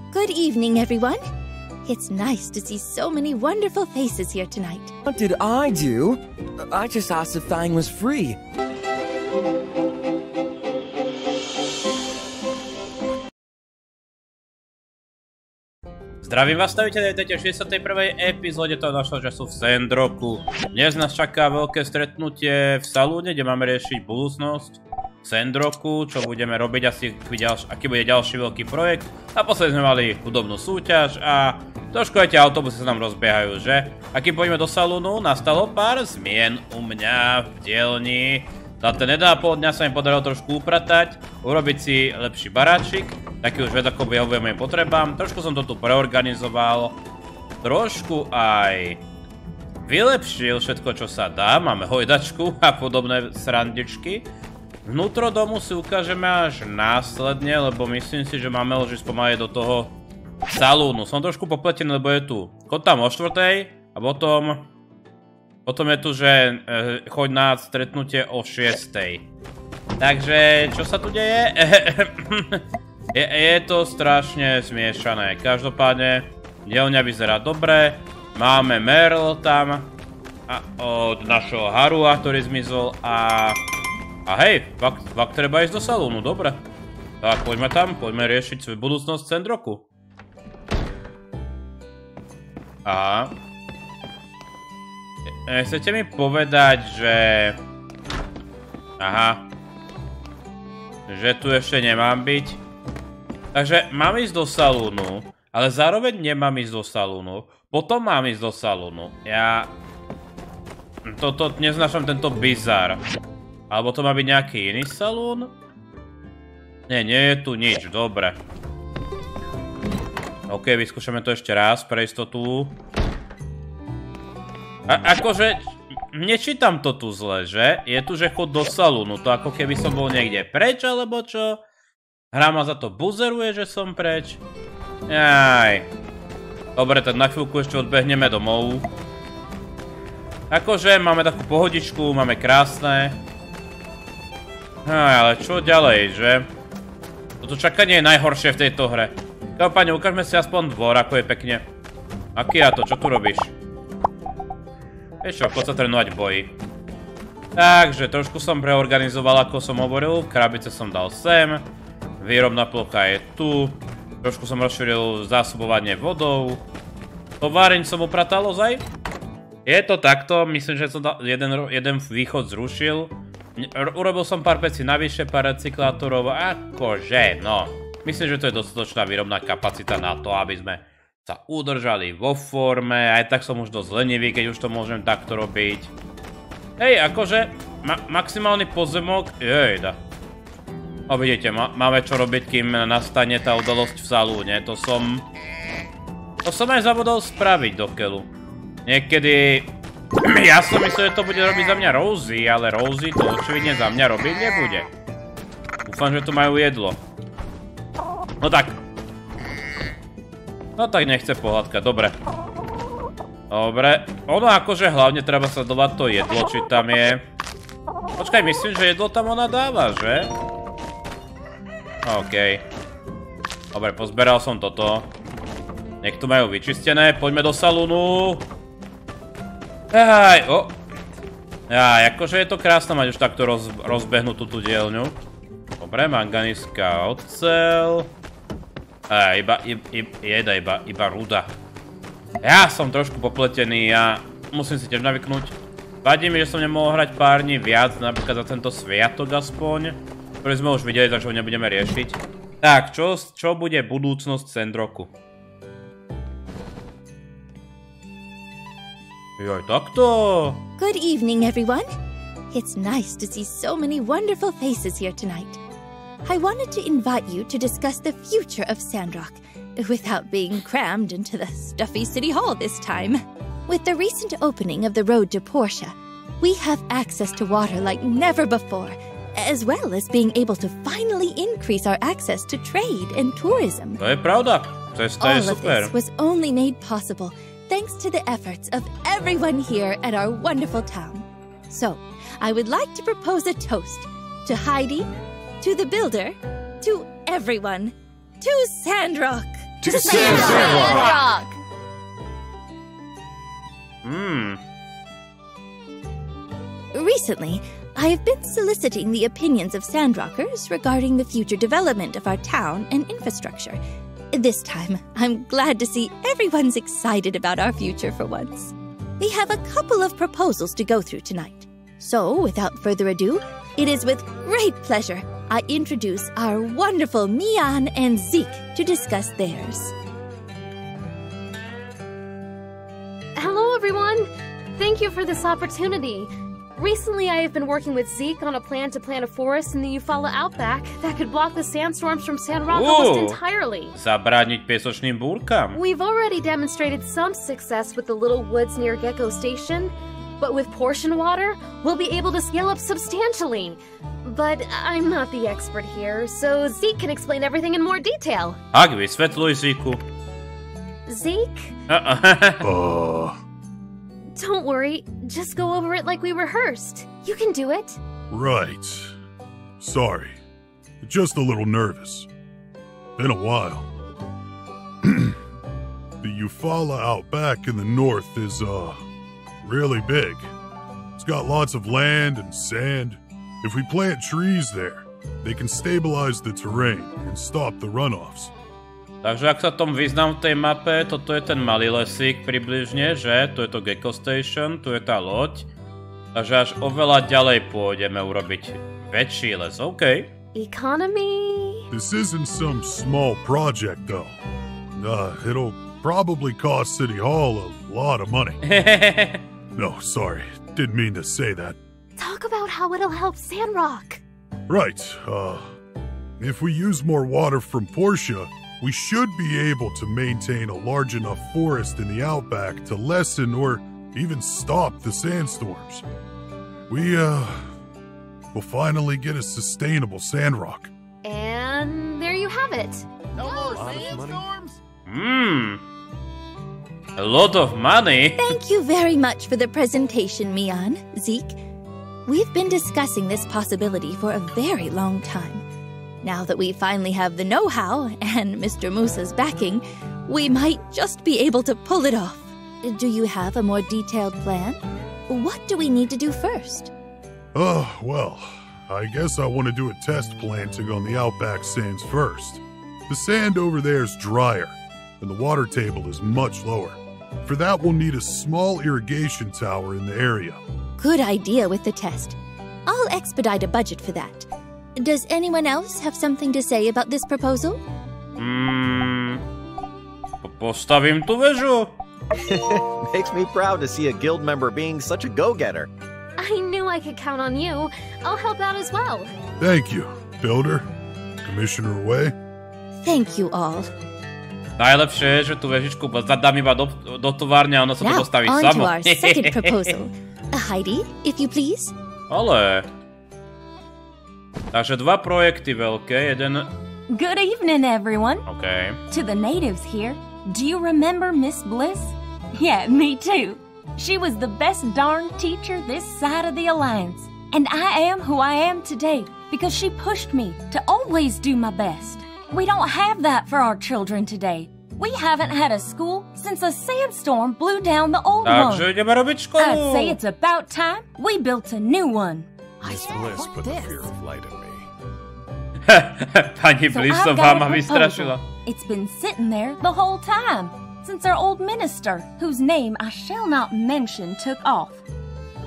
Good evening, everyone. It's nice to see so many wonderful faces here tonight. What did I do? I just asked if Fang was free. Zdravím vás, staviteľe, vítajte v 61. epizóde toho našho času v Sandrocku. Dnes nás čaká veľké stretnutie v salóne, kde máme riešiť budúcnosť v Sandrocku, čo budeme robiť, aký bude ďalší veľký projekt. Naposledy sme mali hudobnú súťaž a trošku aj tie autobusy sa nám rozbiehajú, že? A kým pôjdeme do salónu, nastalo pár zmien u mňa v dielni. Za ten 1,5 dňa sa mi podarilo trošku upratať, urobiť si lepší baráčik, taký už viac ako vyhovuje mojim potrebám. Trošku som to tu preorganizoval, trošku aj vylepšil všetko, čo sa dá. Máme hojdačku a podobné srandičky. Vnútro domu si ukážeme až následne, lebo myslím si, že máme už spomaly do toho salónu. Som trošku popletený, lebo je tu chod tam o 4:00 a potom je tu, že choď na stretnutie o 6:00. Takže, čo sa tu deje? Je to strašne zmiešané. Každopádne, dielňa vyzerá dobre. Máme Merl tam od našho Harua, ktorý zmizol a hej, fakt treba ísť do salónu, dobre. Tak, poďme tam, poďme riešiť svoju budúcnosť v Sandrocku. Aha. Chcete mi povedať, že... Aha. Že tu ešte nemám byť. Takže mám ísť do salónu, ale zároveň nemám ísť do salónu. Potom mám ísť do salónu. Ja... Toto neznášam tento bizar. Alebo to má byť nejaký iný salón? Nie je tu nič, dobre. OK, vyskúšame to ešte raz pre istotu. Akože, nečítam to tu zle, že? Je tu, že chod do salónu, to ako keby som bol niekde preč, alebo čo? Hra ma za to buzeruje, že som preč? Jaj. Dobre, tak na chvíľku ešte odbehneme domov. Akože, máme takú pohodičku, máme krásne. Ale čo ďalej, že? Toto čakanie je najhoršie v tejto hre. Pane, ukážme si aspoň dvor, ako je pekne. Akiato, čo tu robíš? Vieš čo, poď sa trénovať v boji. Takže, trošku som preorganizoval, ako som hovoril. Krabice som dal sem. Výrobná plocha je tu. Trošku som rozšíril zásobovanie vodou. Továreň som upratal ozaj. Je to takto, myslím, že som jeden východ zrušil. Urobil som pár vecí navyše, pár recyklátorov. Akože, no. Myslím, že to je dostatočná výrobná kapacita na to, aby sme sa udržali vo forme, aj tak som už dosť lenivý, keď už to môžem takto robiť. Hej, akože, maximálny pozemok, jejda. No vidíte, máme čo robiť, kým nastane tá udalosť v salóne, to som aj zabudol spraviť do keľu. Niekedy, ja som myslel, že to bude robiť za mňa Rosie, ale Rosie to očividne za mňa robiť nebude. Dúfam, že tu majú jedlo. No tak. No tak nechce pohľadka, dobre. Dobre, ono akože hlavne treba sledovať to jedlo, či tam je. Počkaj, myslím, že jedlo tam ona dáva, že? OK. Dobre, pozberal som toto. Nech tu majú vyčistené, poďme do salónu. Aj, akože je to krásne mať už takto rozbehnutú tú dielňu. Dobre, manganíska oceľ. Iba ruda. Ja som trošku popletený a musím si tiež navyknúť. Vadí mi, že som nemohol hrať pár dní viac, napríklad za tento sviatok aspoň, ktorý sme už videli, takže ho nebudeme riešiť. Tak, čo bude budúcnosť Sandrocku? Joj, takto. Good evening, everyone. It's nice to see so many wonderful faces here tonight. I wanted to invite you to discuss the future of Sandrock, without being crammed into the stuffy city hall this time. With the recent opening of the road to Portia, we have access to water like never before, as well as being able to finally increase our access to trade and tourism. To je pravda. Cesta je super. All of this was only made possible thanks to the efforts of everyone here at our wonderful town. So, I would like to propose a toast to Heidi, to the builder, to everyone, to Sandrock. To Sandrock! Recently, I have been soliciting the opinions of Sandrockers regarding the future development of our town and infrastructure. This time, I'm glad to see everyone's excited about our future for once. We have a couple of proposals to go through tonight. So, without further ado, it is with great pleasure I introduce our wonderful Mian and Zeke to discuss theirs. Hello, everyone! Thank you for this opportunity. Recently, I have been working with Zeke on a plan to plant a forest in the Eufaula outback that could block the sandstorms from Sandrock almost entirely. Zabrániť piesočným búrkam. We've already demonstrated some success with the little woods near Gecko Station, but with portion water, we'll be able to scale up substantially. But I'm not the expert here, so Zeke can explain everything in more detail. Tak, vysvetľuj, Ziku. Zeke? Don't worry, just go over it like we rehearsed. You can do it. Right. Sorry. Just a little nervous. Been a while. The Eufaula out back in the north is, really big. It's got lots of land and sand. If we plant trees there, they can stabilize the terrain and stop the runoffs. Takže ak sa tom vyznám v tej mape, toto je ten malý lesík približne, že? Tu je to Gecko Station, tu je tá loď. Takže až oveľa ďalej pôjdeme urobiť väčší les, OK? Economy... This isn't some small project, though. It'll probably cost City Hall a lot of money. No, sorry. Didn't mean to say that. Talk about how it'll help Sandrock. Right. If we use more water from Portia, we should be able to maintain a large enough forest in the outback to lessen or even stop the sandstorms. We'll finally get a sustainable Sandrock. And there you have it. No more sandstorms? A lot of money. Thank you very much for the presentation, Mian, Zeke. We've been discussing this possibility for a very long time. Now that we finally have the know-how and Mr. Musa's backing, we might just be able to pull it off. Do you have a more detailed plan? What do we need to do first? Well, I guess I want to do a test planting on the outback sands first. The sand over there is drier, and the water table is much lower. For that, we'll need a small irrigation tower in the area. Good idea with the test. I'll expedite a budget for that. Does anyone else have something to say about this proposal? Postavím tú väžu. Makes me proud to see a guild member being such a go-getter. I knew I could count on you. I'll help out as well. Thank you, Builder. Commissioner Way. Thank you all. Najlepšie je, že tú vežičku zadám iba do továrne a ono sa to postaví Now, on samo. to our second proposal. Heidi, if you please. Ale... Takže dva projekty veľké, jeden... Good evening, everyone. Okay. To the natives here, do you remember Miss Bliss? Yeah, me too. She was the best darn teacher this side of the Alliance. And I am who I am today because she pushed me to always do my best. We don't have that for our children today. We haven't had a school since a sandstorm blew down the old one. Takže ideme robiť školu. I'd say it's about time we built a new one. Bliss put the fear of light in me. Pani Blissová ma vystrašila. It's been sitting there the whole time, since our old minister, whose name I shall not mention, took off.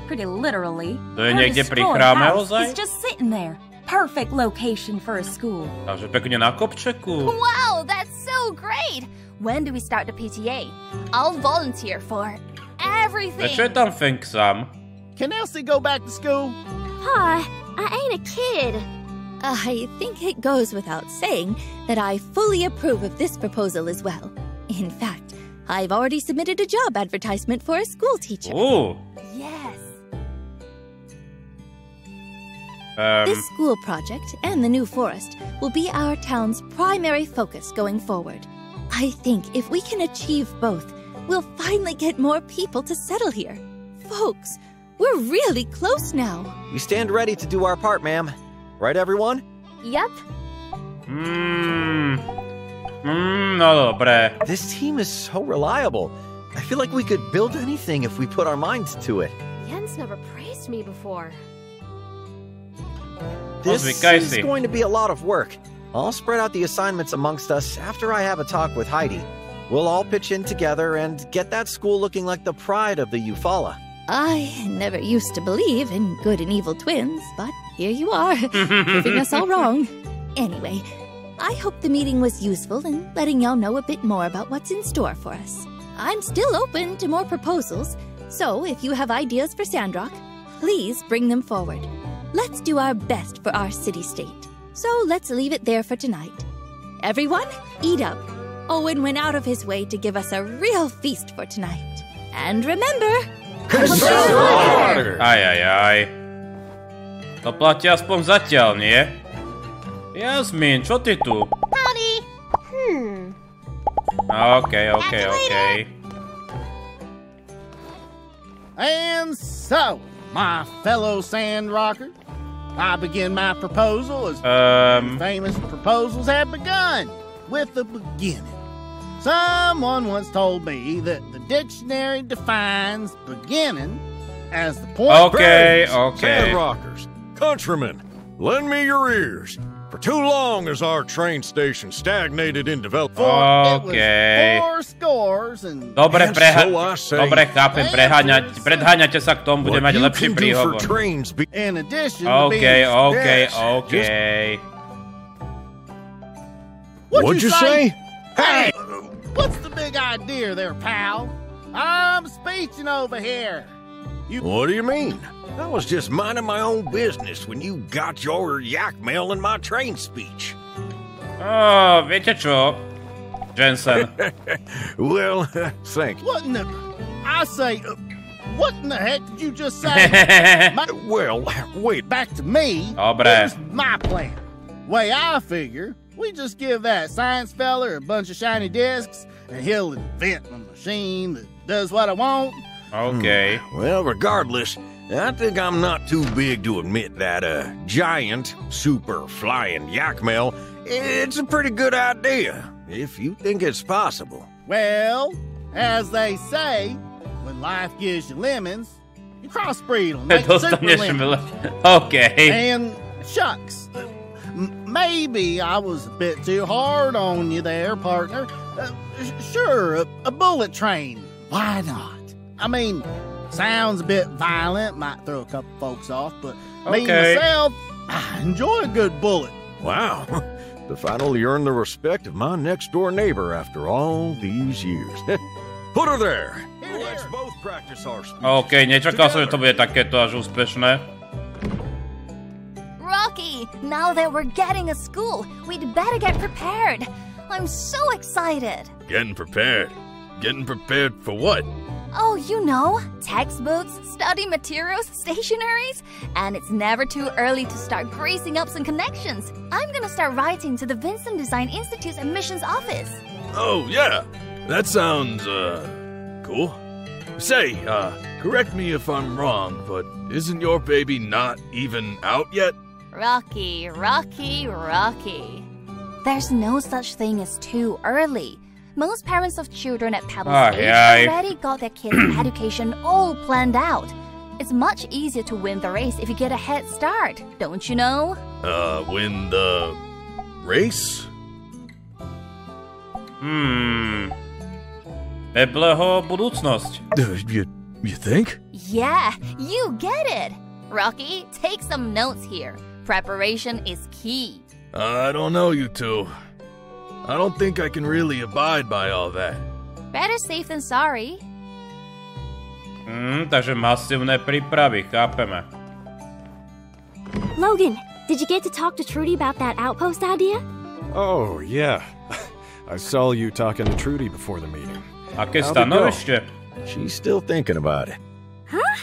Pretty literally, To je her niekde pri destroyed chráme house ozaj? is just sitting there. Perfect location for a school. Takže pekne na kopčeku. Wow, that's so great! When do we start the PTA? I'll volunteer for everything. Čo je tam Feng Sam? Can Elsie go back to school? Hi, I ain't a kid. I think it goes without saying that I fully approve of this proposal as well. In fact, I've already submitted a job advertisement for a school teacher. Ooh. Yes. This school project and the new forest will be our town's primary focus going forward. I think if we can achieve both, we'll finally get more people to settle here. Folks, we're really close now. We stand ready to do our part, ma'am. Right, everyone? Yep. No dobre. This team is so reliable. I feel like we could build anything if we put our minds to it. Jens never praised me before. This is going to be a lot of work. I'll spread out the assignments amongst us after I have a talk with Heidi. We'll all pitch in together and get that school looking like the pride of the Eufaula. I never used to believe in good and evil twins, but here you are, proving us all wrong. Anyway, I hope the meeting was useful in letting y'all know a bit more about what's in store for us. I'm still open to more proposals, so if you have ideas for Sandrock, please bring them forward. Let's do our best for our city-state. So let's leave it there for tonight. Everyone, eat up. Owen went out of his way to give us a real feast for tonight. And remember... Aj. To platí aspoň zatiaľ, nie? Jasmín, čo ty tu? Howdy. Okay. And so, my fellow Sandrockers, I begin my proposal as famous proposals have begun, with the beginning. Someone once told me that the dictionary defines beginning as the point. Okay. Sandrockers, countrymen, lend me your ears. For too long has our train station stagnated in development. Okay. Dobre, chápem, predháňate sa k tomu, bude mať lepší príhovor. Okay. What'd you say? Hey, what's the big idea there, pal? I'm speeching over here. What do you mean? I was just minding my own business when you got your yak mail in my train speech. Oh, viete čo, Jensen? Well, thank you. What in the... I say, what in the heck did you just say? Well, wait. Back to me. Dobre. Here's my plan. Way I figure, we just give that science fella a bunch of shiny discs, and he'll invent a machine that does what I want. Okay. Well, regardless, I think I'm not too big to admit that a giant, super flying yak mail, it's a pretty good idea, if you think it's possible. Well, as they say, when life gives you lemons, you crossbreed them, make super lemons. Okay. And shucks, maybe I was a bit too hard on you there, partner. Sure, a bullet train, why not? I mean, sounds a bit violent, might throw a couple folks off, but me myself, I enjoy a good bullet. Wow, to finally earn the respect of my next-door neighbor after all these years. Put her there. Let's both practice our speech. Okay, nečakal som, že to bude takéto až úspešné. Rocky, now that we're getting a school, we'd better get prepared. I'm so excited. Getting prepared? Getting prepared for what? Oh, you know, textbooks, study materials, stationaries, and it's never too early to start greasing up some connections. I'm gonna start writing to the Vincent Design Institute's admissions office. Oh, yeah. That sounds, cool. Say, correct me if I'm wrong, but isn't your baby not even out yet? Rocky. There's no such thing as too early. Most parents of children at Pebble State already got their kids' education all planned out. It's much easier to win the race if you get a head start, don't you know? Win the race? Pebleho budúcnosť. You think? Yeah, you get it. Rocky, take some notes here. Preparation is key. I don't know, you two. I don't think I can really abide by all that. Better safe than sorry. Takže masívne prípravy, chápeme. Logan, did you get to talk to Trudy about that outpost idea? Oh, yeah. I saw you talking to Trudy before the meeting. Aké stanovište? She's still thinking about it. Huh?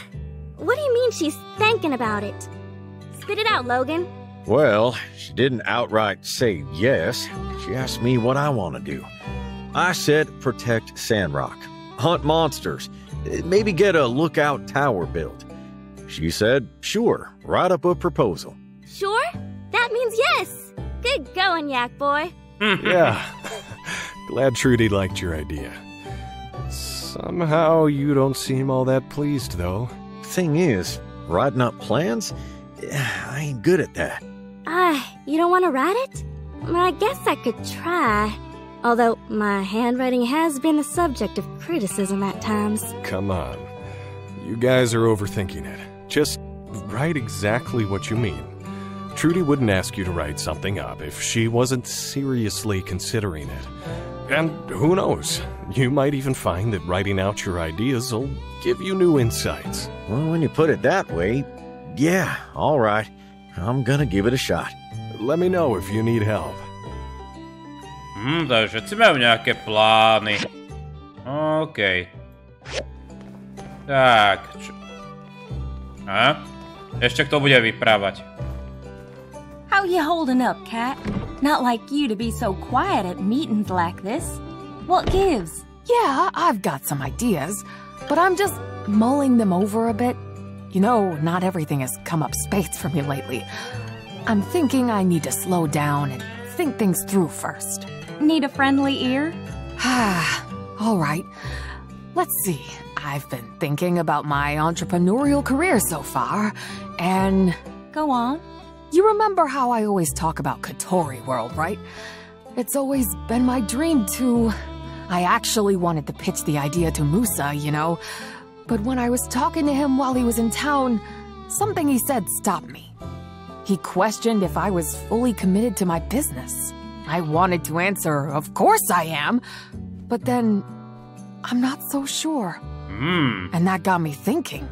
What do you mean she's thinking about it? Spit it out, Logan. Well, she didn't outright say yes. She asked me what I want to do. I said protect Sandrock, hunt monsters, maybe get a lookout tower built. She said, sure, write up a proposal. Sure? That means yes. Good going, Yak Boy. Yeah, Glad Trudy liked your idea. Somehow you don't seem all that pleased, though. Thing is, writing up plans? I ain't good at that. You don't want to write it? Well, I guess I could try. Although, my handwriting has been the subject of criticism at times. Come on. You guys are overthinking it. Just write exactly what you mean. Trudy wouldn't ask you to write something up if she wasn't seriously considering it. And who knows? You might even find that writing out your ideas will give you new insights. Well, when you put it that way, yeah, all right. I'm gonna give it a shot. Let me know if you need help. Takže všetci majú nejaké plány. OK. Tak. Ešte kto bude vyprávať? How you holding up, Cat? Not like you to be so quiet at meetings like this. What gives? Yeah, I've got some ideas, but I'm just mulling them over a bit. You know, not everything has come up spades for me lately. I'm thinking I need to slow down and think things through first. Need a friendly ear? All right. Let's see. I've been thinking about my entrepreneurial career so far, and... Go on. You remember how I always talk about Katori World, right? It's always been my dream to... I actually wanted to pitch the idea to Musa, you know, but when I was talking to him while he was in town, something he said stopped me. He questioned if I was fully committed to my business. I wanted to answer, of course I am, but then I'm not so sure. And that got me thinking.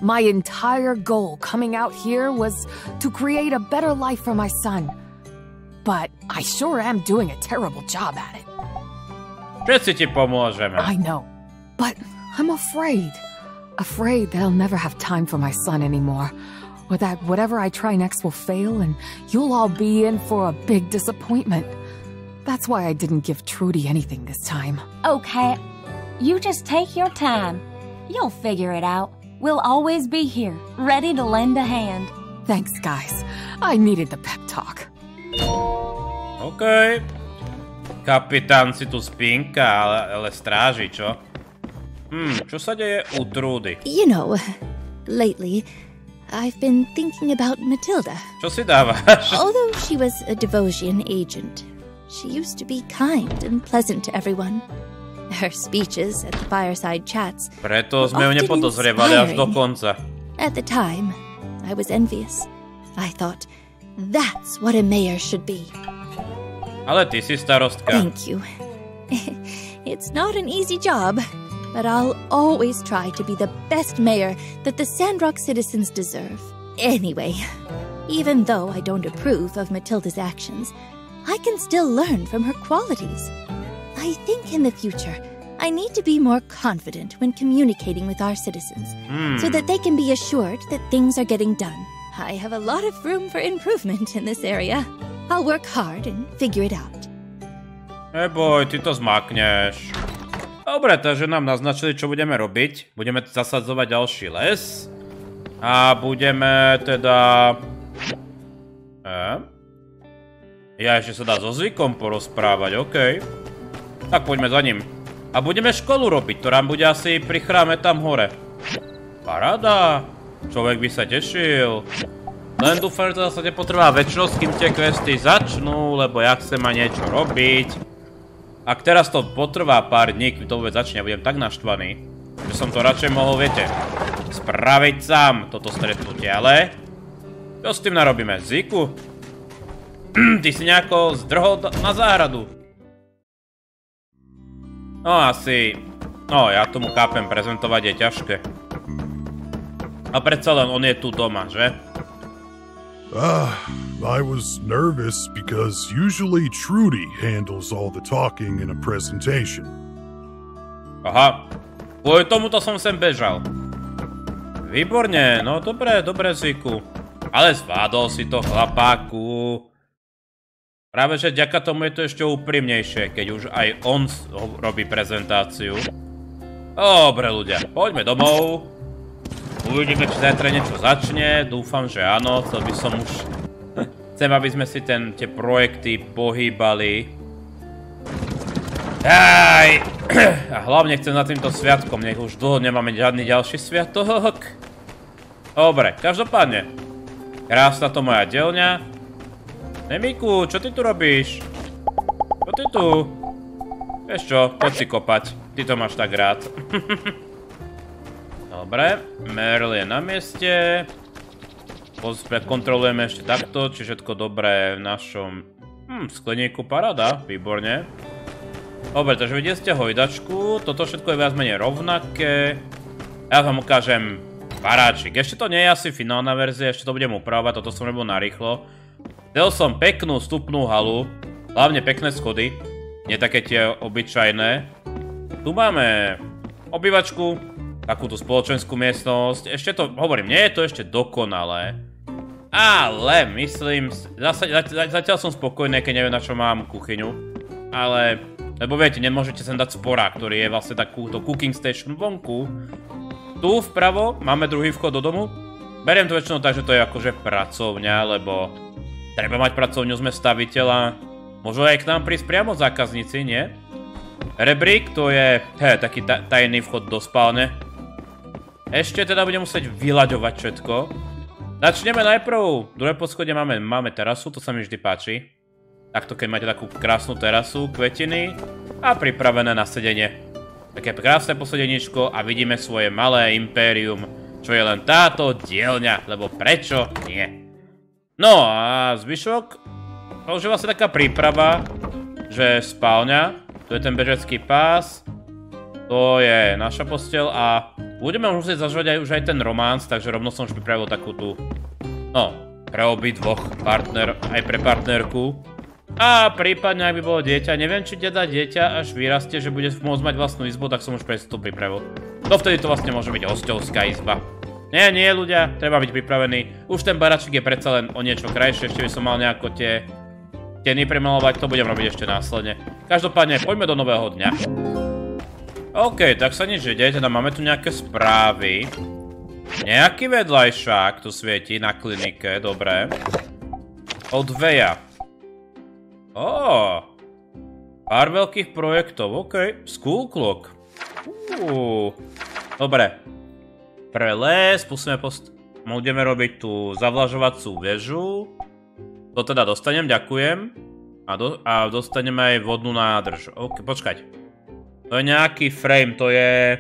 My entire goal coming out here was to create a better life for my son. But I sure am doing a terrible job at it. Všetci ti pomôžeme. I know, but I'm afraid. Afraid that I'll never have time for my son anymore. Or that whatever I try next will fail and you'll all be in for a big disappointment. That's why I didn't give Trudy anything this time. Okay, you just take your time. You'll figure it out. We'll always be here, ready to lend a hand. Thanks, guys. I needed the pep talk. OK. Kapitán si tu spinka, ale stráži, čo? Čo sa deje u Trudy? You know, lately, I've been thinking about Matilda. Čo si dávaš? Although she was a Devosian agent, she used to be kind and pleasant to everyone. Her speeches at the fireside chats Preto sme ju nepodozrievali až do konca. At the time, I was envious. I thought, that's what a mayor should be. Ale ty si starostka. Thank you. It's not an easy job, but I'll always try to be the best mayor that the Sandrock citizens deserve. Anyway, even though I don't approve of Matilda's actions, I can still learn from her qualities. I think in the future, I need to be more confident when communicating with our citizens, so that they can be assured that things are getting done. I have a lot of room for improvement in this area. I'll work hard and figure it out. Neboj, ty to zmakneš. Dobre, takže nám naznačili, čo budeme robiť. Budeme zasadzovať ďalší les. A budeme teda... Ja ešte sa dá so zvykom porozprávať, OK. Tak poďme za ním. A budeme školu robiť, ktorá bude asi pri chráme tam hore. Paráda. Človek by sa tešil. Len dúfam, že to zase nepotrvá väčšnosť, kým tie questy začnú, lebo ja chcem aj niečo robiť. Ak teraz to potrvá pár dní, kým to vôbec začne, budem tak naštvaný, že som to radšej mohol, viete, spraviť sám toto stretnutie, ale... Čo s tým narobíme? Ziku? Ty si nejako zdrhol na záhradu. No asi... No, ja tomu chápem, prezentovať je ťažké. A predsa len on je tu doma, že? I was nervous because usually Trudy handles all the talking in a presentation. Aha, kvôli tomuto som sem bežal. Výborne, no dobre, Ziku. Ale zvládol si to, chlapáku. Práve, že vďaka tomu je to ešte úprimnejšie, keď už aj on robí prezentáciu. Dobre, ľudia, poďme domov. Uvidíme, či zajtra niečo začne. Dúfam, že áno. Chcel by som už... Chcem, aby sme si tie projekty pohýbali. Aj. A hlavne chcem na týmto sviatkom, nech už dlho nemáme žiadny ďalší sviatok. Dobre, každopádne. Krásna to moja dielňa. Nemíku, čo ty tu robíš? Čo ty tu? Vieš čo, poď si kopať. Ty to máš tak rád. Dobre, Merl je na mieste. Kontrolujeme ešte takto, či všetko dobré v našom skleníku, paráda, výborne. Dobre, takže videli ste hojdačku, toto všetko je viac menej rovnaké. Ja vám ukážem baráčik. Ešte to nie je asi finálna verzia, ešte to budem upravovať, toto som robil narýchlo. Chcel som peknú vstupnú halu, hlavne pekné schody, nie také tie obyčajné. Tu máme obývačku, takúto spoločenskú miestnosť, ešte to, hovorím, nie je to ešte dokonalé. Ale myslím, zatiaľ som spokojný, keď neviem, na čo mám kuchyňu. Ale, lebo viete, nemôžete sem dať sporák, ktorý je vlastne takúto cooking station vonku. Tu vpravo máme druhý vchod do domu. Beriem to väčšinou tak, že to je akože pracovňa, lebo treba mať pracovňu, sme staviteľ a môžu aj k nám prísť priamo zákazníci, nie? Rebrík, to je taký tajný vchod do spálne. Ešte teda budem musieť vyľaďovať všetko. Začneme najprv, druhé poschodie máme terasu, to sa mi vždy páči. Takto, keď máte takú krásnu terasu, kvetiny a pripravené na sedenie. Také krásne posedeničko a vidíme svoje malé impérium, čo je len táto dielňa, lebo prečo nie? No a zvyšok, to už je vlastne taká príprava, že spálňa, tu je ten bežecký pás, to je naša posteľ a budeme musieť zažívať už aj ten románc, takže rovno som už pripravil takú tú, no, pre obidvoch partner, aj pre partnerku. A prípadne, ak by bolo dieťa, neviem, či teda dieťa až vyrastie, že bude môcť mať vlastnú izbu, tak som už presne to pripravil. Dovtedy to vlastne môže byť hosťovská izba. Nie, ľudia, treba byť pripravený. Už ten baračik je predsa len o niečo krajšie, ešte by som mal nejako tie steny premalovať, to budem robiť ešte následne. Každopádne, poďme do nového dňa. OK, tak sa nič deje, teda máme tu nejaké správy. Nejaký vedľajšák tu svieti na klinike, dobre. Od Veja. Pár veľkých projektov, OK. School clock. Dobre. Pre les, budeme robiť tú zavlažovacú väžu. To teda dostanem, ďakujem. A dostaneme aj vodnú nádrž. OK, počkať. To je nejaký frame, to je...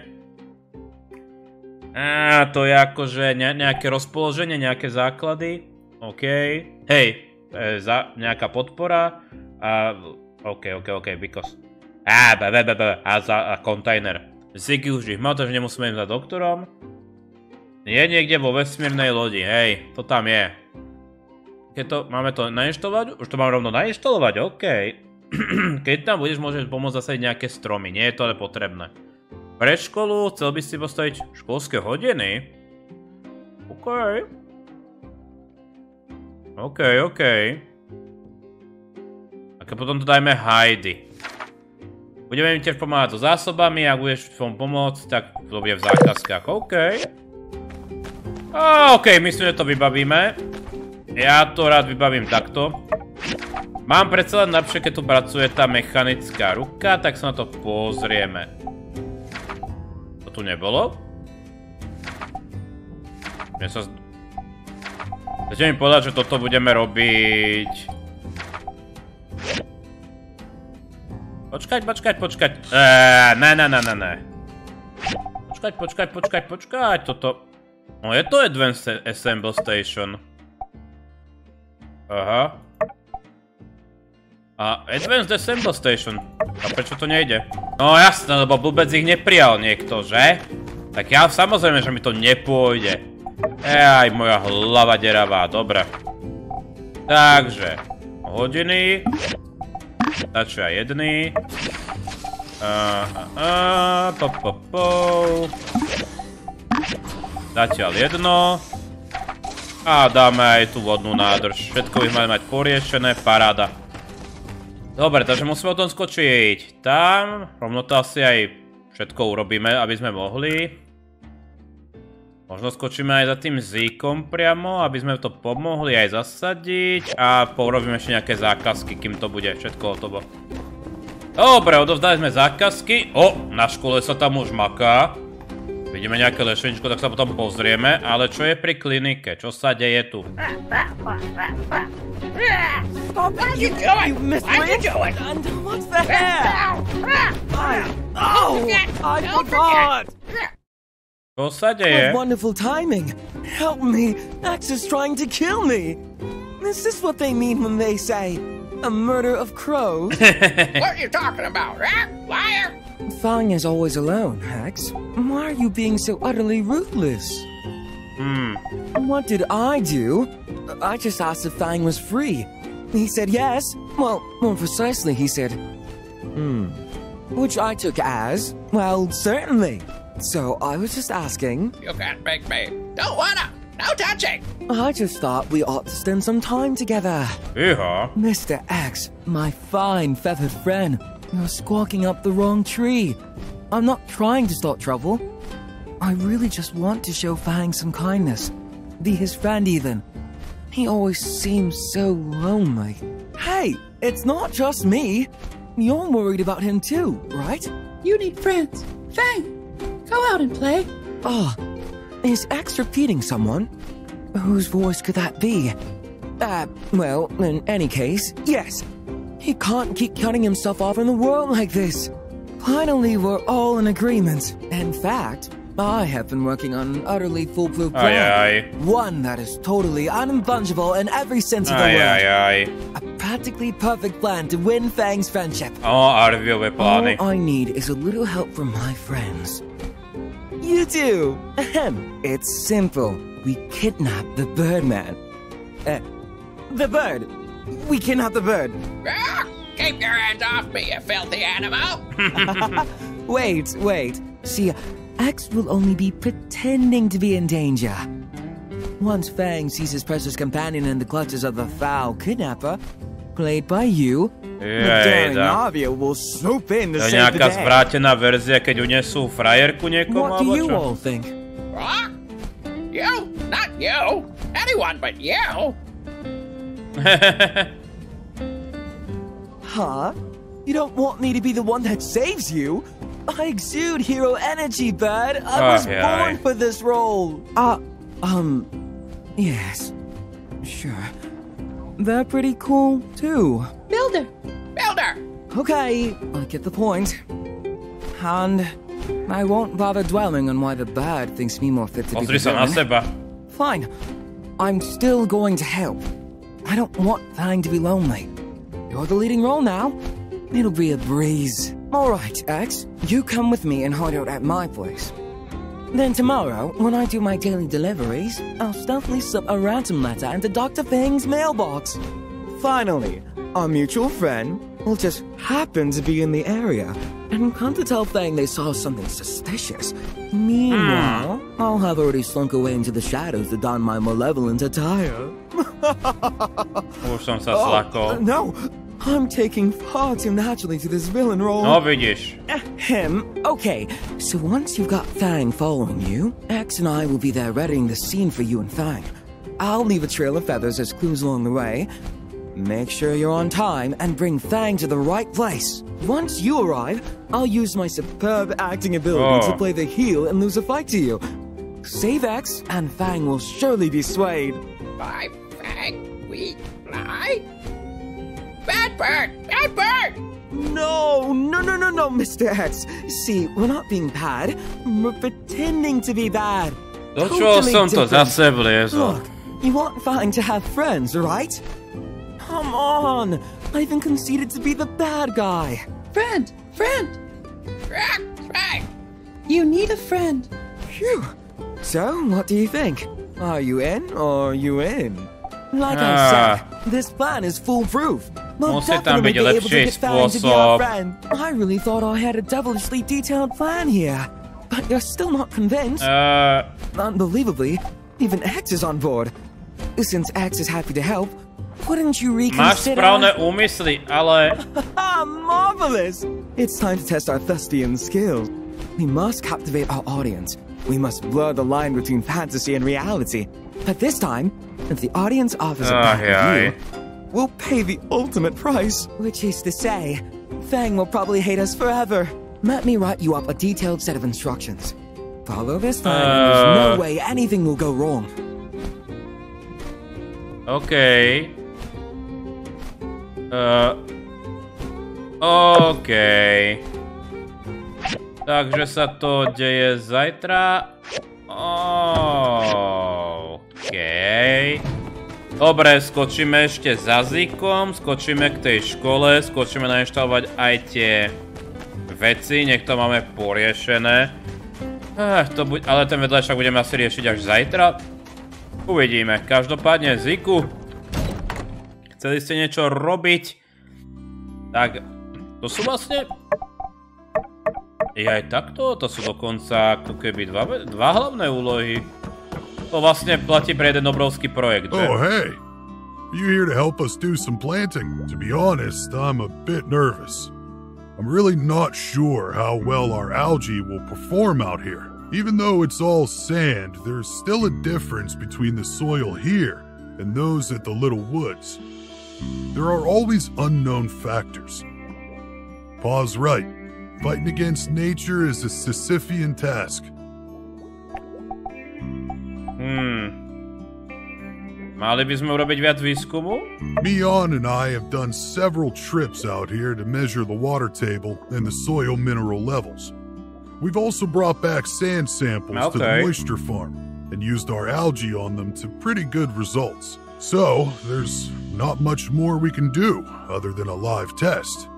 to je akože nejaké rozpoloženie, nejaké základy. OK. Hej, nejaká podpora. OK, because... A kontajner. Ziky už ich mal, takže nemusíme im za doktorom. Je niekde vo vesmírnej lodi, hej, to tam je. Máme to nainštalovať? Už to mám rovno nainštalovať, OK. Keď tam budeš, môžeš pomôcť zasadiť nejaké stromy, nie je to ale potrebné. Pre školu chcel by si postaviť školské hodiny? OK. A potom to dajme Heidi. Budeme im tiež pomáhať so zásobami, ak budeš pomôcť, tak to bude v zákazkách, OK. OK, myslím, že to vybavíme. Ja to rád vybavím takto. Mám predsa len lepšie, keď tu pracuje tá mechanická ruka, tak sa na to pozrieme. To tu nebolo? Chcete mi povedať, že toto budeme robiť... Počkať. Ne. Počkať, toto... No je to Advanced Assemble Station. Aha. A Advanced Assemble Station. A prečo to nejde? No jasné, lebo vôbec ich neprijal niekto, že? Tak ja samozrejme, že mi to nepôjde. Aj moja hlava deravá, dobre. Takže, hodiny. Stačia jedny. Zatiaľ jedno. A dáme aj tú vodnú nádrž. Všetko by mali mať poriešené, paráda. Dobre, takže musíme o tom skočiť tam. Rovno to asi aj všetko urobíme, aby sme mohli. Možno skočíme aj za tým zíkom priamo, aby sme to pomohli aj zasadiť. A porobíme ešte nejaké zákazky, kým to bude všetko hotovo. Dobre, odovzdali sme zákazky. Na škole sa tam už maká. Vidíme nejaké lešeničko, tak sa potom pozrieme. Ale čo je pri klinike? Čo sa deje tu? Stop it! You misread! What's the hell? I forgot! Čo sa deje? Wonderful timing. Help me. Axe is trying to kill me. Is this what they mean when they say a murder of crows? What are you talking about, liar? Fang is always alone, Axe. Why are you being so utterly ruthless? What did I do? I just asked if Fang was free. He said yes. Well, more precisely, he said, which I took as, well, certainly. So I was just asking. You can't make me. Don't wanna. No touching. I just thought we ought to spend some time together. Yeah. Mr. X, my fine feathered friend, you're squawking up the wrong tree. I'm not trying to start trouble. I really just want to show Fang some kindness. Be his friend even. He always seems so lonely. Hey, it's not just me. You're worried about him too, right? You need friends. Fang, go out and play. Oh, is X repeating someone? Whose voice could that be? Well, in any case, yes. He can't keep cutting himself off in the world like this. Finally, we're all in agreement. In fact, I have been working on an utterly foolproof plan. One that is totally unfungible in every sense of the word. A practically perfect plan to win Fang's friendship. ARVIOve plány. All I need is a little help from my friends. You do. It's simple. We kidnap the Birdman. The bird. We kidnap the bird. Keep your hands off me, you filthy animal. Wait. See, X will only be pretending to be in danger. Once Fang sees his precious companion in the clutches of the foul kidnapper, played by you, the daring ARVIOv will swoop in to save the day. Nejaká zvrátená verzia, keď unesú frajerku niekomu, What do you all think? What? You? Not you. Anyone but you. Huh? You don't want me to be the one that saves you? I exude hero energy, Bird. I was born for this role. Yes. Sure. They're pretty cool, too. Builder. Okay, I get the point. And I won't bother dwelling on why the bird thinks me more fit to be the villain. Fine. I'm still going to help. I don't want Fang to be lonely. You're the leading role now. It'll be a breeze. Alright, X, you come with me and hide out at my place. Then tomorrow, when I do my daily deliveries, I'll stealthily slip a ransom letter into Dr. Fang's mailbox. Finally, our mutual friend will just happen to be in the area and come to tell Fang they saw something suspicious. Meanwhile, I'll have already slunk away into the shadows to don my malevolent attire. No, I'm taking far too naturally to this villain role. No vidíš. Okay, so once you've got Fang following you, X and I will be there readying the scene for you and Fang. I'll leave a trail of feathers as clues along the way. Make sure you're on time and bring Fang to the right place. Once you arrive, I'll use my superb acting ability to play the heel and lose a fight to you. Save X, and Fang will surely be swayed. By Fang, we fly? Bad bird! No, Mr. X. See, we're not being bad. We're pretending to be bad. Totally different. Look, you want Fang to have friends, right? Come on! I even conceded to be the bad guy. Friend! You need a friend. Phew. So, what do you think? Are you in or are you in? Like I said, this plan is foolproof. We'll definitely be able to get Fang to be our friend. I really thought I had a devilishly detailed plan here. But you're still not convinced. Unbelievably, even X is on board. Since X is happy to help, wouldn't you reconsider? Máš správne úmysly, ale... Marvelous! It's time to test our Thustian skills. We must captivate our audience. We must blur the line between fantasy and reality. But this time, if the audience offers a bad review, we'll pay the ultimate price. Which is to say, Fang will probably hate us forever. Let me write you up a detailed set of instructions. Follow this Fang, and there's no way anything will go wrong. Okay. Okay. Takže sa to deje zajtra. Okay. Dobre, skočíme ešte za ZEKom, skočíme k tej škole, skočíme nainštalovať aj tie veci, nech to máme poriešené. Ale ten vedľajšak budeme asi riešiť až zajtra. Uvidíme. Každopádne ZEKu. Chceli ste niečo robiť? Tak, to sú vlastne... aj takto? To sú dokonca ako keby dva hlavné úlohy. To vlastne platí pre jeden obrovský projekt, že? Oh, hey! Are you here to help us do some planting? To be honest, I'm a bit nervous. I'm really not sure how well our algae will perform out here. Even though it's all sand, there's still a difference between the soil here and those at the little woods. There are always unknown factors. Pa's right. Fighting against nature is a Sisyphean task. Mali by sme urobiť viac výskumu? Mion and I have done several trips out here to measure the water table and the soil mineral levels. We've also brought back sand samples to the moisture farm and used our algae on them to pretty good results. So, there's not much more we can do other than a live test.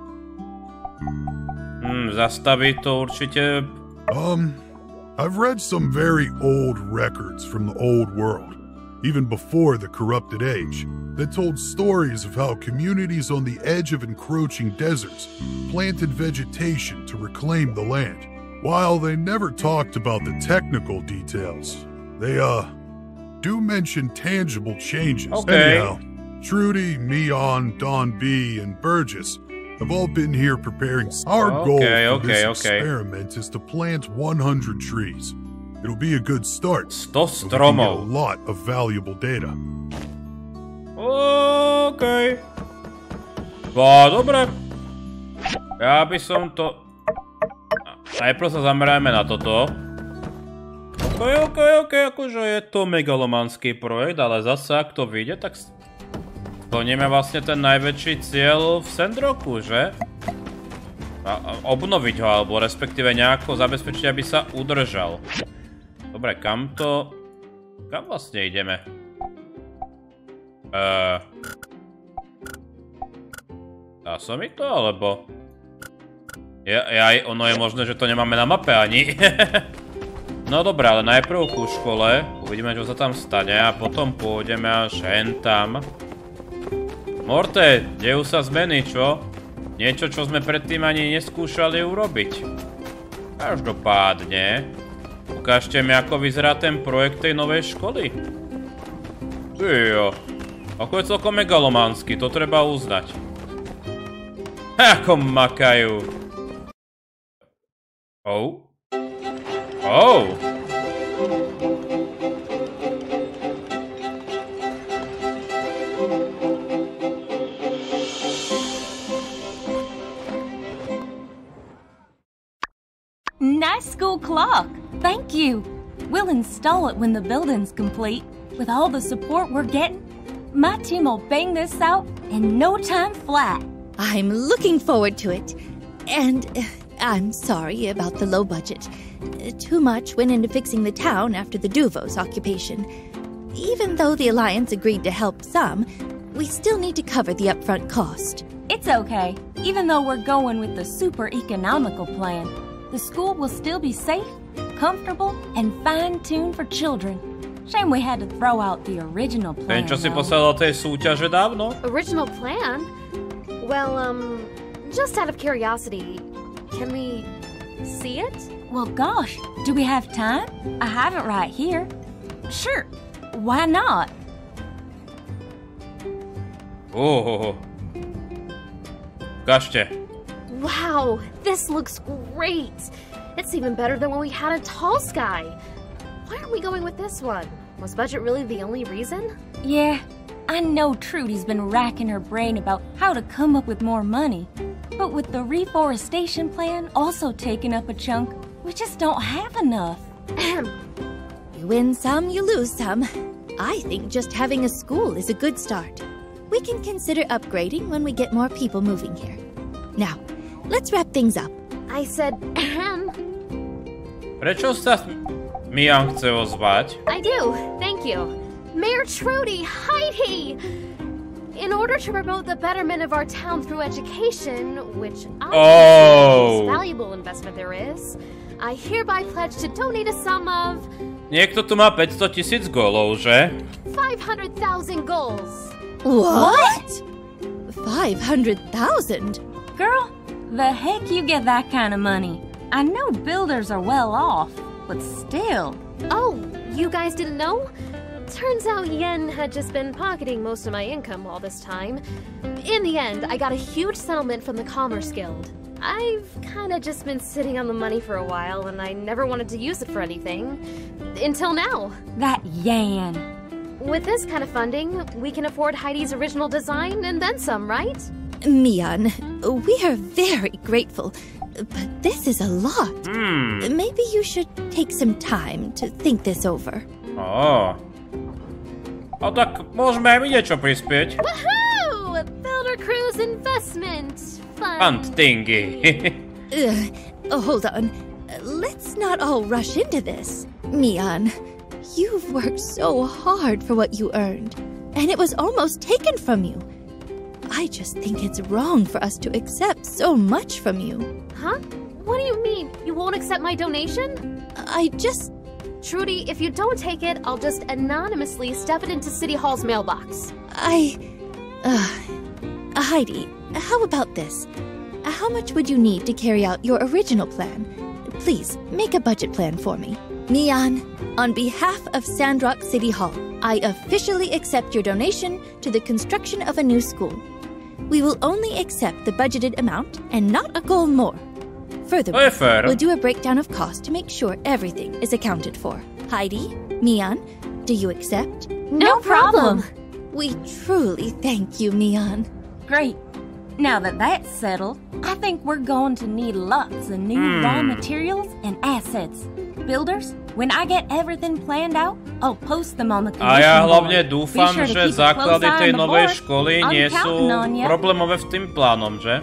Zastaví to určite... I've read some very old records from the old world, even before the corrupted age, that told stories of how communities on the edge of encroaching deserts planted vegetation to reclaim the land. While they never talked about the technical details, they, do mention tangible changes. Anyhow, Trudy, Mion, Don B, and Burgess have all been here preparing. Our goal for this experiment is to plant 100 trees. It'll be a good start. 100 stromov. A lot of valuable data. Okay. Dobre. Ja by som to... Najprv sa zamerajme na toto. Okay, akože je to megalomanský projekt, ale zase, ak to vyjde, tak splníme vlastne ten najväčší cieľ v Sandrocku, že? Obnoviť ho, alebo respektíve nejako zabezpečiť, aby sa udržal. Dobre, kam vlastne ideme? Dá sa mi to, alebo... Ono je možné, že to nemáme na mape ani. No dobré, ale najprv ku škole, uvidíme, čo sa tam stane a potom pôjdeme až hentam. Morte, dejú sa zmeny, čo? Niečo, čo sme predtým ani neskúšali urobiť. Každopádne, ukážte mi, ako vyzerá ten projekt tej novej školy. Tyjo, ako je celkom megalománsky, to treba uznať. Ako makajú. Nice school clock. Thank you. We'll install it when the building's complete. With all the support we're getting, my team will bang this out in no time flat. I'm looking forward to it. And I'm sorry about the low budget. Too much went into fixing the town after the Duvos occupation. Even though the Alliance agreed to help some, we still need to cover the upfront cost. It's okay. Even though we're going with the super economical plan, the school will still be safe, comfortable, and fine-tuned for children. Shame we had to throw out the original plan. Ten, čo si poslal tej súťaže dávno? Original plan? Well, just out of curiosity, can we see it? Well, gosh, do we have time? I have it right here. Sure, why not? Ukážte. Wow, this looks great. It's even better than when we had a tall sky. Why aren't we going with this one? Was budget really the only reason? Yeah, I know Trudy's been racking her brain about how to come up with more money. But with the reforestation plan also taking up a chunk, we just don't have enough. You win some, you lose some. I think just having a school is a good start. We can consider upgrading when we get more people moving here. Now, let's wrap things up. I said, Prečo sa Mian chce ozvať? I do, thank you. Mayor Trudy, Heidi! In order to promote the betterment of our town through education, which I think is the most valuable investment there is, I hereby pledge to donate a sum of... Niekto tu má 500,000 golov, že? 500,000 goals. What? 500,000? Girl, the heck you get that kind of money? I know builders are well off, but still. Oh, you guys didn't know? Turns out Yen had just been pocketing most of my income all this time. In the end, I got a huge settlement from the Commerce Guild. I've kinda just been sitting on the money for a while, and I never wanted to use it for anything. Until now. That Yan. With this kind of funding, we can afford Heidi's original design and then some, right? Mian, we are very grateful, but this is a lot. Maybe you should take some time to think this over. A tak môžeme aj my niečo prispieť. Woohoo! Builder Crew's investment Fund thingy. Hold on. Let's not all rush into this. Mian, you've worked so hard for what you earned, and it was almost taken from you. I just think it's wrong for us to accept so much from you. Huh? What do you mean? You won't accept my donation? Trudy, if you don't take it, I'll just anonymously stuff it into City Hall's mailbox. Heidi, how about this? How much would you need to carry out your original plan? Please, make a budget plan for me. Mian, on behalf of Sandrock City Hall, I officially accept your donation to the construction of a new school. We will only accept the budgeted amount and not a goal more. Furthermore, we'll do a breakdown of cost to make sure everything is accounted for. Heidi, Mian, do you accept? No problem. We truly thank you, Mian. Great. Now that that's settled, I think we're going to need lots of new raw materials and assets. Builders, when I get everything planned out, I'll post them on the commission board. A ja hlavne dúfam, že základy tej novej školy nie sú problémové s tým plánom, že?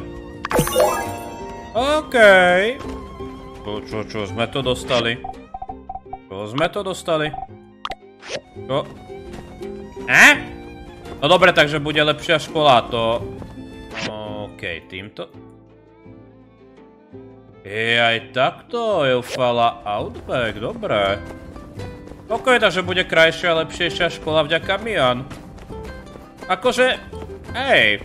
Okej. Čo sme to dostali? Čo? No dobre, takže bude lepšia škola, to... Okej, týmto... Aj takto, Eufala Outback, dobre. Okej, takže bude krajšia a lepšejšia škola vďaka Mian. Akože... Hej.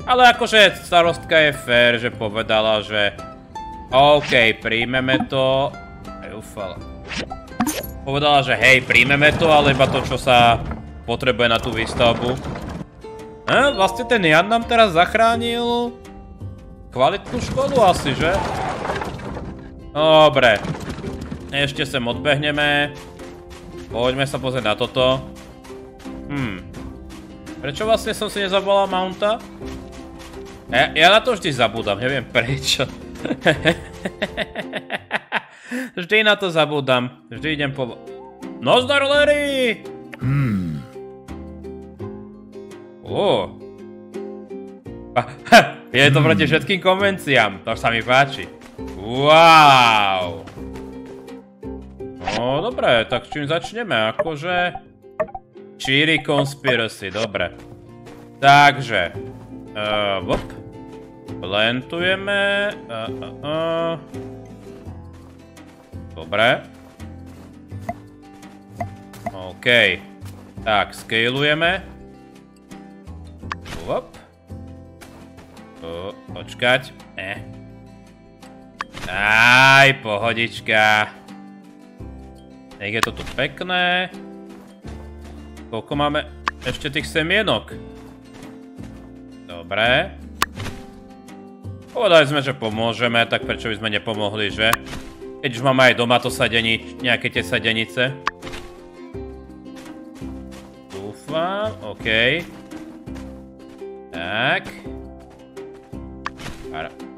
Ale akože starostka je fér, že povedala, že... OK, príjmeme to... Eufala. Povedala, že hej, príjmeme to, ale iba to, čo sa potrebuje na tú výstavbu. Vlastne ten Jan nám teraz zachránil... kvalitnú školu asi, že? Dobre. Ešte sem odbehneme. Poďme sa pozrieť na toto. Prečo vlastne som si nezavolal Mounta? Ja na to vždy zabúdam, neviem prečo. Vždy na to zabúdam. Vždy idem po... Nozdar, Larry! Je to proti všetkým konvenciám, to sa mi páči. Wow! No dobre, tak čím začneme? Akože... Cheery conspiracy, dobre. Takže... Plantujeme... Dobre. OK. Tak, scalujeme. Počkať. Aj, pohodička. Nech je to tu pekné. Koľko máme ešte tých semienok? Dobre. Povedali sme, že pomôžeme, tak prečo by sme nepomohli, že? Keď už máme aj doma to sadení, nejaké tie sadenice. Dúfam, OK. Tak.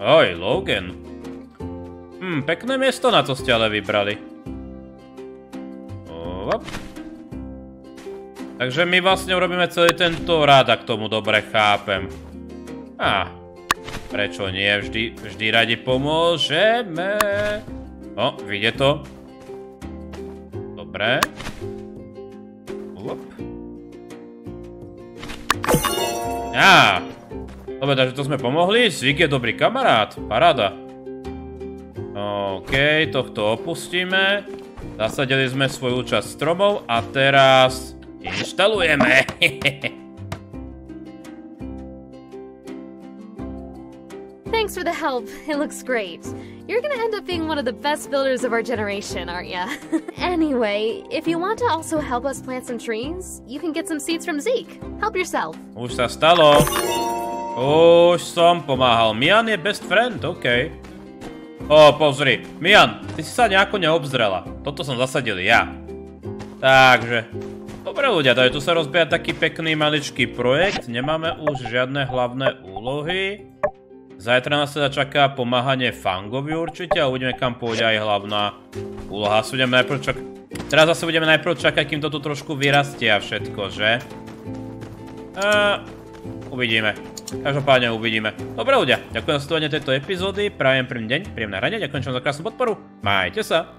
Oj, Logan. Pekné miesto na to ste ale vybrali. Takže my vlastne urobíme celý tento rád, ak tomu dobre chápem. Prečo nie? Vždy radi pomôžeme. Vidie to. Dobre. Dobre, takže to sme pomohli. Zvyk je dobrý kamarát. Paráda. OK, tohto opustíme. Zasadili sme svoju časť stromov a teraz inštalujeme. Thanks for the help. It looks great. You're gonna end up being one of the best builders of our generation, aren't ya? Anyway, if you want to also help us plant some trees, you can get some seeds from Zeke. Help yourself. Už sa stalo. Už som pomáhal. Mian je best friend, OK. Pozri. Mian, ty si sa nejako neobzrela. Toto som zasadil ja. Takže. Dobre ľudia, tu sa rozbieha taký pekný maličký projekt. Nemáme už žiadne hlavné úlohy. Zajtra nás teda čaká pomáhanie Fangovi určite a uvidíme, kam pôjde aj hlavná úloha. Teraz zase budeme najprv čakať, kým to tu trošku vyrastie a všetko, že? Uvidíme. Každopádne uvidíme. Dobre ľudia, ďakujem za sledovanie tejto epizódy, prajem príjemný deň, príjemné ranie, ďakujem za krásnu podporu, majte sa!